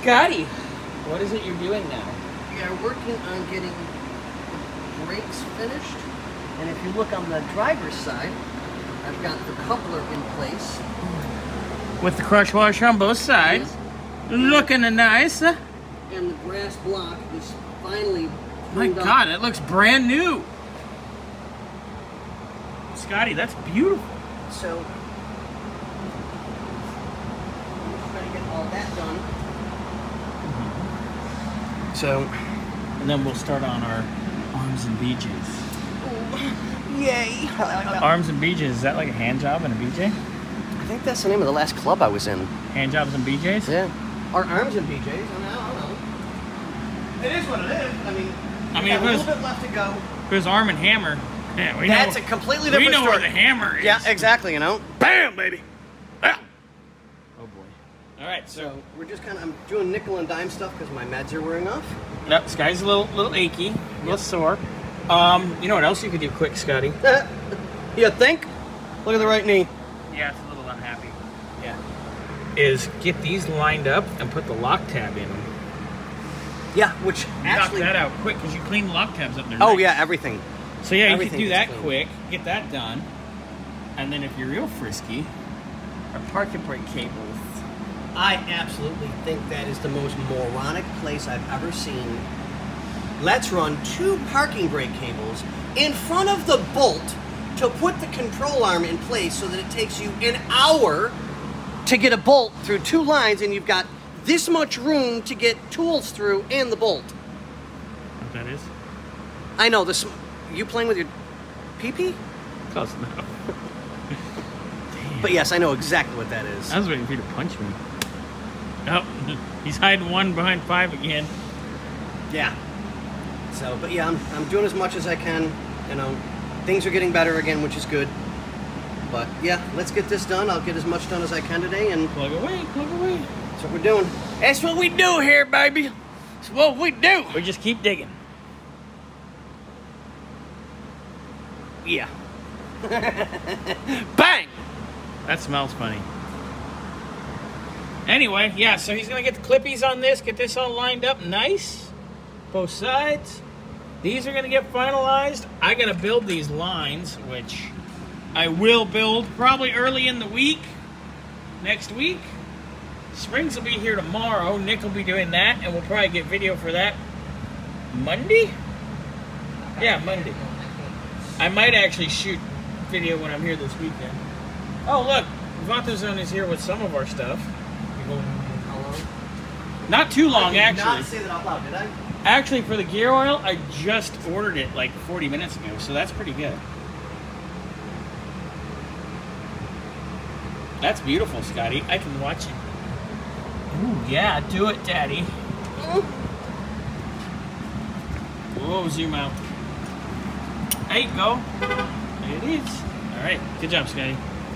Scotty, what is it you're doing now? We are working on getting the brakes finished. And if you look on the driver's side, I've got the coupler in place. With the crush washer on both sides. Yes. Looking nice. And the brass block is finally My God, it looks brand new. Scotty, that's beautiful. So, try to get all that done. So, and then we'll start on our arms and BJs. Oh, yay! Arms and BJs, is that like a hand job and a BJ? I think that's the name of the last club I was in. Hand jobs and BJs? Yeah. Or arms and BJs. I don't know. It is what it is. I mean, if a little bit left to go. If it was arm and hammer, yeah, we that's know. a completely different story. We know where the hammer is. Yeah, exactly. You know, bam, baby. Ah. Oh boy. All right, so we're just kind of. I'm doing nickel and dime stuff because my meds are wearing off. Yep, Sky's a little achy, a little sore. You know what else you could do quick, Scotty? You think? Look at the right knee. Yeah, it's a little unhappy. Yeah. Is get these lined up and put the lock tab in them. Yeah, which actually... Knock that out quick because you clean the lock tabs up there. Oh, yeah, everything. So yeah, you can do that quick, get that done. And then if you're real frisky, our parking brake cables. I absolutely think that is the most moronic place I've ever seen. Let's run 2 parking brake cables in front of the bolt to put the control arm in place so that it takes you an hour to get a bolt through 2 lines, and you've got this much room to get tools through and the bolt. What that is? I know, this. You playing with your pee-pee? Close enough. But yes, I know exactly what that is. I was waiting for you to punch me. Oh, he's hiding 1 behind 5 again. Yeah. So, but yeah, I'm doing as much as I can. You know, things are getting better again, which is good. But yeah, let's get this done. I'll get as much done as I can today and plug away, plug away. That's what we're doing. That's what we do here, baby. That's what we do. We just keep digging. Yeah. Bang! That smells funny. Anyway, yeah, so he's going to get the clippies on this, get this all lined up nice. Both sides. These are going to get finalized. I got to build these lines, which I will build probably early in the week. Next week. Springs will be here tomorrow. Nick will be doing that, and we'll probably get video for that Monday? Yeah, Monday. I might actually shoot video when I'm here this weekend. Oh, look. VatoZone is here with some of our stuff. How long? Not too long, I did actually. not say that out loud, did I? Actually, for the gear oil, I just ordered it like 40 minutes ago, so that's pretty good. That's beautiful, Scotty. I can watch it. Ooh, yeah, do it, Daddy. Whoa, zoom out. There you go. There it is. All right, good job, Scotty.